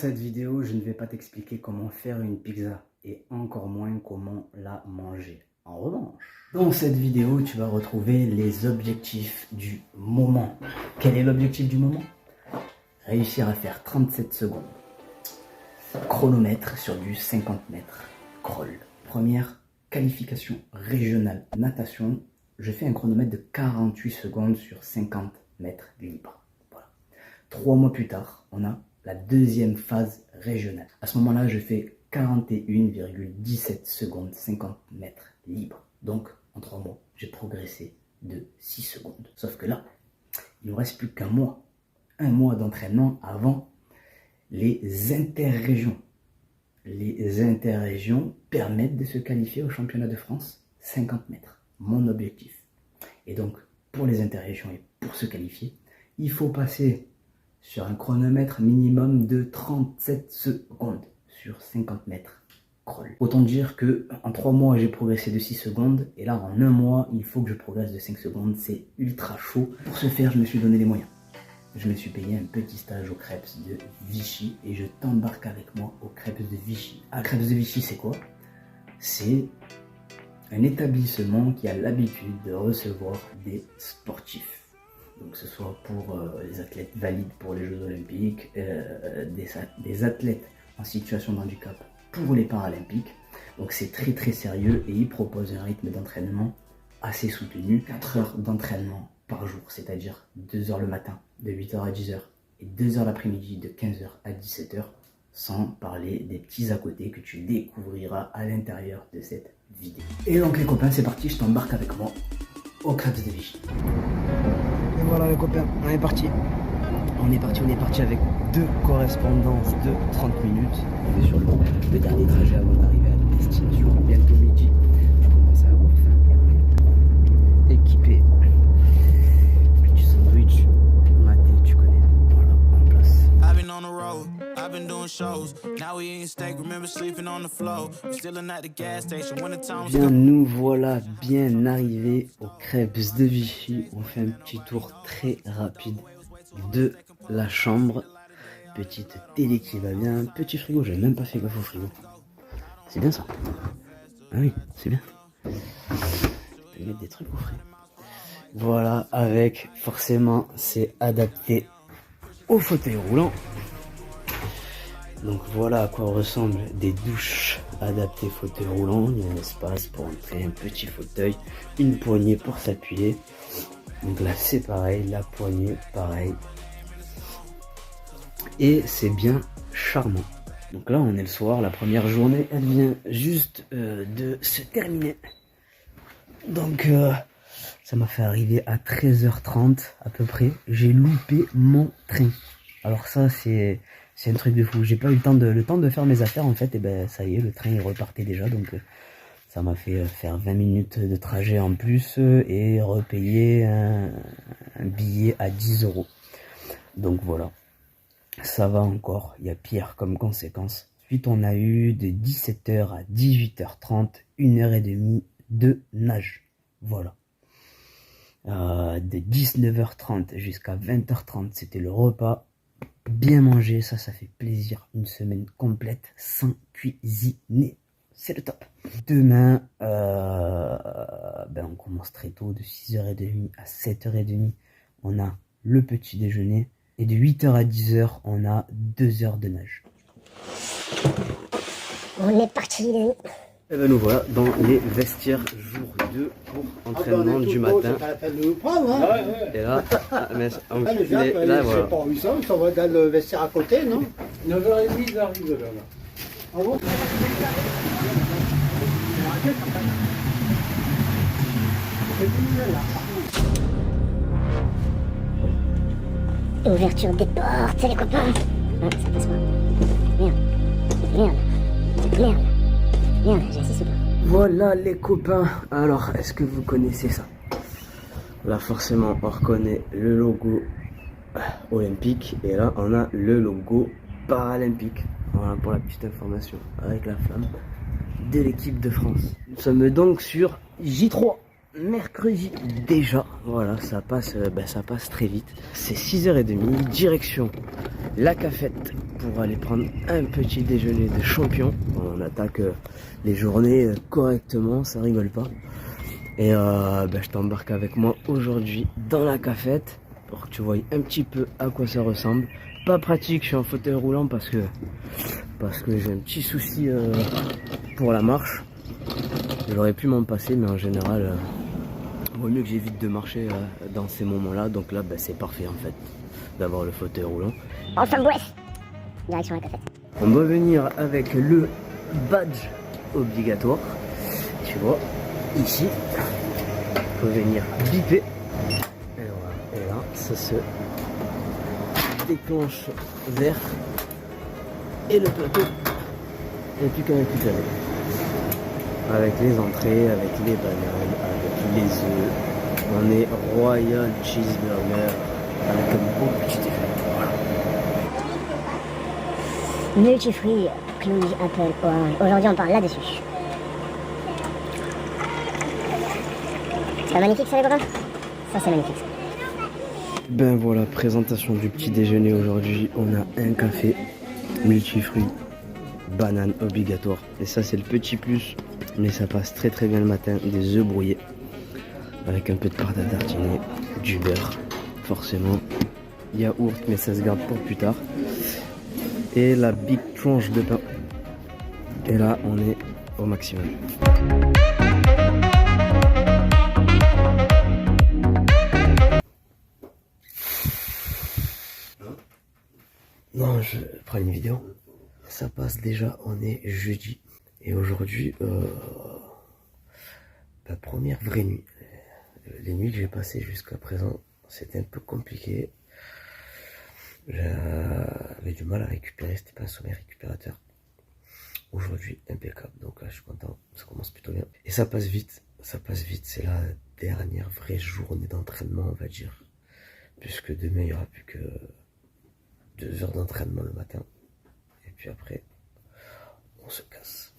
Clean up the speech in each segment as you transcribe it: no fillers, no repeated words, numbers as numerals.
cette vidéo, je ne vais pas t'expliquer comment faire une pizza et encore moins comment la manger. En revanche, dans cette vidéo, tu vas retrouver les objectifs du moment. Quel est l'objectif du moment? Réussir à faire 37 secondes. Chronomètre sur du 50 mètres. Crawl. Première qualification régionale natation. Je fais un chronomètre de 48 secondes sur 50 mètres libre. Voilà. 3 mois plus tard, on a la deuxième phase régionale. À ce moment-là, je fais 41,17 secondes 50 mètres libre. Donc, en 3 mois, j'ai progressé de 6 secondes. Sauf que là, il ne nous reste plus qu'un mois. Un mois d'entraînement avant les interrégions. Les interrégions permettent de se qualifier au championnat de France 50 mètres. Mon objectif. Et donc, pour les interrégions et pour se qualifier, il faut passer sur un chronomètre minimum de 37 secondes sur 50 mètres crawl. Autant dire que en 3 mois, j'ai progressé de 6 secondes. Et là, en un mois, il faut que je progresse de 5 secondes. C'est ultra chaud. Pour ce faire, je me suis donné les moyens. Je me suis payé un petit stage au Crêpes de Vichy et je t'embarque avec moi au Crêpes de Vichy. À Crêpes de Vichy, c'est quoi? C'est un établissement qui a l'habitude de recevoir des sportifs. Donc que ce soit pour les athlètes valides pour les Jeux Olympiques, des athlètes en situation de handicap pour les Paralympiques. Donc c'est très très sérieux et ils proposent un rythme d'entraînement assez soutenu. 4 heures d'entraînement par jour, c'est-à-dire 2 heures le matin de 8h à 10h et 2 heures l'après-midi de 15h à 17h, sans parler des petits à côté que tu découvriras à l'intérieur de cette vidéo. Et donc les copains, c'est parti, je t'embarque avec moi au Crêpes de Vichy. Et voilà les copains, on est parti. On est parti avec 2 correspondances de 30 minutes. On est sur le dernier trajet avant d'arriver à la destination, bientôt midi. On commence à avoir faim. Équipé. Petit sandwich, maté, tu connais. Voilà, en place. Bien, nous voilà bien arrivés au Crêpes de Vichy. On fait un petit tour très rapide de la chambre. Petite télé qui va bien, petit frigo, j'ai même pas fait gaffe au frigo. C'est bien ça. Ah oui, c'est bien. Je peux mettre des trucs au frais. Voilà, avec forcément c'est adapté au fauteuil roulant. Donc voilà à quoi ressemblent des douches adaptées fauteuil roulant. Il y a un espace pour entrer, un petit fauteuil, une poignée pour s'appuyer. Donc là c'est pareil, la poignée pareil. Et c'est bien charmant. Donc là on est le soir, la première journée elle vient juste de se terminer. Donc ça m'a fait arriver à 13h30 à peu près. J'ai loupé mon train. Alors ça c'est un truc de fou. J'ai pas eu le temps de faire mes affaires en fait. Et ben ça y est, le train il repartait déjà. Donc ça m'a fait faire 20 minutes de trajet en plus et repayer un billet à 10 €. Donc voilà. Ça va encore. Il y a pire comme conséquence. Ensuite on a eu de 17h à 18h30, 1h30 de nage. Voilà. De 19h30 jusqu'à 20h30, c'était le repas. Bien manger, ça fait plaisir. Une semaine complète sans cuisiner. C'est le top. Demain, on commence très tôt, de 6h30 à 7h30. On a le petit déjeuner. Et de 8h à 10h, on a 2 heures de nage. On est parti. Et ben nous voilà dans les vestiaires jour 2 pour entraînement du matin. C'est pas la peine de nous prendre, hein. Et là, Là, voilà. Pas 800, ils sont dans le vestiaire à côté, non? 9h30, ils arrivent là. Ah bon? Ouverture des portes, c'est les copains. Ah, ça passe pas. Merde, j'ai assis sous toi. Voilà les copains. Alors, est-ce que vous connaissez ça? Là, forcément, on reconnaît le logo olympique. Et là, on a le logo paralympique. Voilà pour la petite information. Avec la flamme de l'équipe de France. Nous sommes donc sur J3. mercredi déjà. Voilà, ça passe très vite. C'est 6h30, direction la cafette pour aller prendre un petit déjeuner de champion. On attaque les journées correctement, ça rigole pas. Et je t'embarque avec moi aujourd'hui dans la cafette pour que tu vois un petit peu à quoi ça ressemble. Pas pratique, je suis en fauteuil roulant parce que j'ai un petit souci pour la marche. J'aurais pu m'en passer, mais en général, vaut mieux que j'évite de marcher dans ces moments-là. Donc là, c'est parfait en fait d'avoir le fauteuil roulant. Enfin bref, direction la cafette. On doit venir avec le badge obligatoire. Tu vois, ici, il faut venir biper. Et voilà, et là, ça se déclenche vert. Et le plateau, il n'y a plus qu'à récupérer. Avec les entrées, avec les bananes, avec les œufs. On est Royal Cheeseburger avec un beau petit déjeuner. Voilà. Multifruits, clouis, apple, orange. Aujourd'hui on parle là-dessus. C'est pas magnifique ça les copains? Ça c'est magnifique ça. Ben voilà, présentation du petit déjeuner aujourd'hui. On a un café, multifruits, banane obligatoire. Et ça c'est le petit plus, mais ça passe très très bien le matin. Des œufs brouillés avec un peu de pâte à tartiner, du beurre forcément, yaourt mais ça se garde pour plus tard, et la big tranche de pain. Et là on est au maximum. Non, je prends une vidéo. Ça passe déjà, on est jeudi. Et aujourd'hui, première vraie nuit. Les nuits que j'ai passées jusqu'à présent, c'était un peu compliqué. J'avais du mal à récupérer, c'était pas un sommeil récupérateur. Aujourd'hui, impeccable. Donc là, je suis content, ça commence plutôt bien. Et ça passe vite, c'est la dernière vraie journée d'entraînement, on va dire. Puisque demain, il n'y aura plus que 2 heures d'entraînement le matin. Et puis après, on se casse.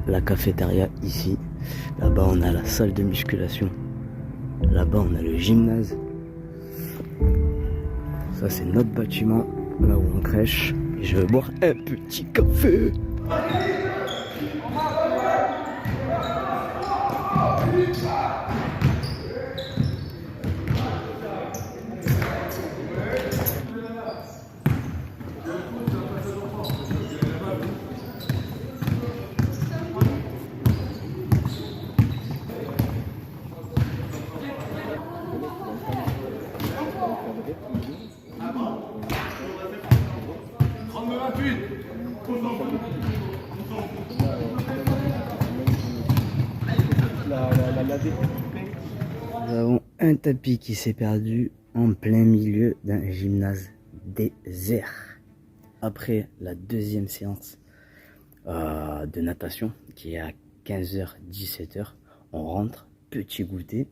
La cafétéria ici. Là-bas, on a la salle de musculation. Là-bas, on a le gymnase. Ça, c'est notre bâtiment, là où on crèche. Et je vais boire un petit café. Nous avons un tapis qui s'est perdu en plein milieu d'un gymnase désert. Après la deuxième séance de natation qui est à 15h, 17h, on rentre, petit goûter,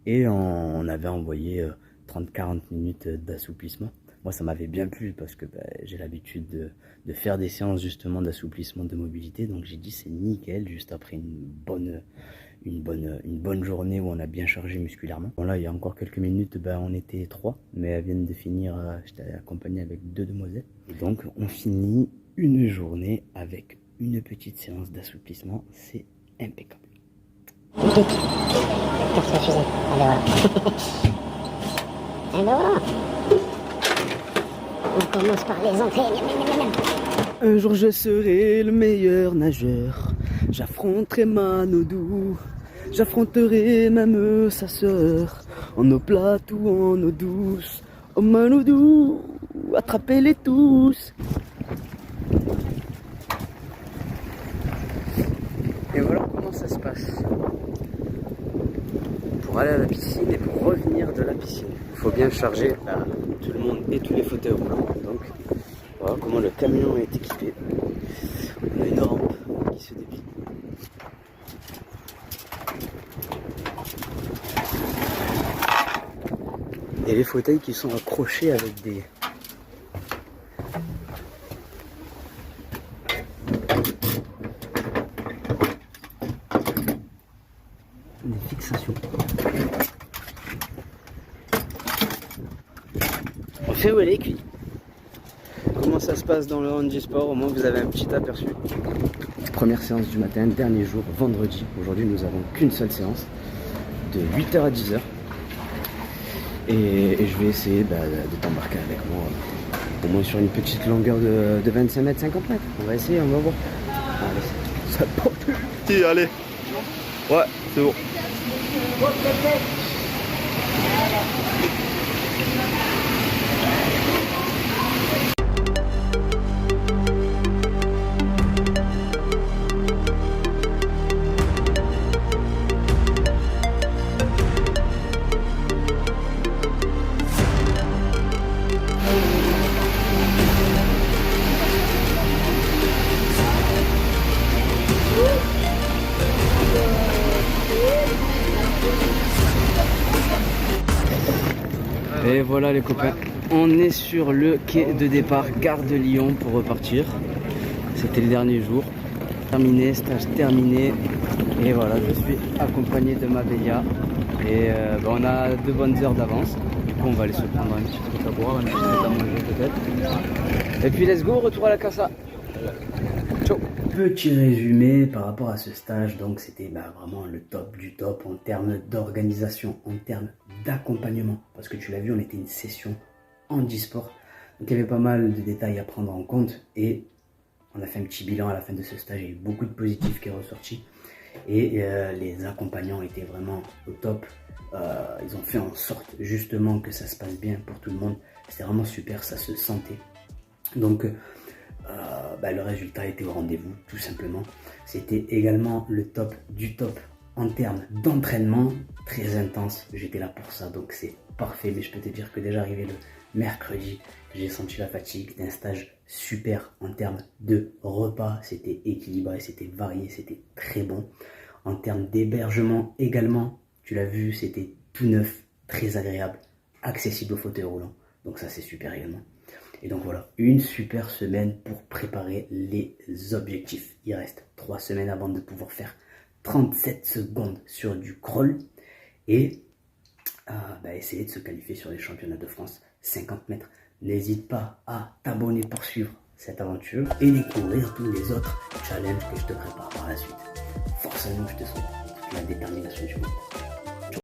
et on avait envoyé 30-40 minutes d'assouplissement. Moi ça m'avait bien plu parce que j'ai l'habitude de faire des séances justement d'assouplissement de mobilité, donc j'ai dit c'est nickel juste après une bonne journée où on a bien chargé musculairement. Bon là il y a encore quelques minutes on était 3, mais elles viennent de finir, j'étais accompagné avec 2 demoiselles. Et donc on finit une journée avec une petite séance d'assouplissement, c'est impeccable. Carte refusée. Allez voilà. Et ben voilà. On commence par les entrées. Un jour je serai le meilleur nageur. J'affronterai Manodou. J'affronterai même sa sœur. En eau plate ou en eau douce. Oh Manodou, attrapez-les tous. Et voilà comment ça se passe. Pour aller à la piscine et pour revenir de la piscine, il faut bien charger tout le monde et tous les fauteuils roulants. Donc voilà comment le camion est équipé. On a une rampe qui se déplie. Et les fauteuils qui sont accrochés avec sensation. On fait où elle est cuite. Comment ça se passe dans le handisport, au moins vous avez un petit aperçu. Première séance du matin, dernier jour, vendredi. Aujourd'hui nous avons qu'une seule séance de 8h à 10h. Et je vais essayer de t'embarquer avec moi, au moins sur une petite longueur de 25 mètres, 50 mètres. On va essayer, on va voir. Allez, ça porte. Si, allez. Ouais, c'est bon. Et voilà les copains, on est sur le quai de départ Gare de Lyon pour repartir. C'était le dernier jour. Terminé, stage terminé. Et voilà, je suis accompagné de ma Bélia. Et on a 2 bonnes heures d'avance. Du coup on va aller se prendre un petit truc à boire, un petit truc à manger peut-être. Et puis let's go, retour à la casa. Ciao. Petit résumé par rapport à ce stage, donc c'était vraiment le top du top en termes d'organisation, en termes d'accompagnement, parce que tu l'as vu, on était une session handisport, donc il y avait pas mal de détails à prendre en compte et on a fait un petit bilan à la fin de ce stage. Il y a eu beaucoup de positifs qui est ressorti et les accompagnants étaient vraiment au top. Ils ont fait en sorte justement que ça se passe bien pour tout le monde. C'était vraiment super, ça se sentait. Donc le résultat était au rendez-vous, tout simplement. C'était également le top du top en termes d'entraînement, très intense. J'étais là pour ça, donc c'est parfait. Mais je peux te dire que déjà arrivé le mercredi, j'ai senti la fatigue d'un stage super en termes de repas. C'était équilibré, c'était varié, c'était très bon. En termes d'hébergement également, tu l'as vu, c'était tout neuf, très agréable, accessible au fauteuil roulant. Donc ça c'est super également. Et donc voilà, une super semaine pour préparer les objectifs. Il reste 3 semaines avant de pouvoir faire 37 secondes sur du crawl et essayer de se qualifier sur les championnats de France 50 mètres. N'hésite pas à t'abonner pour suivre cette aventure et découvrir tous les autres challenges que je te prépare par la suite. Forcément, je te souhaite toute la détermination du monde.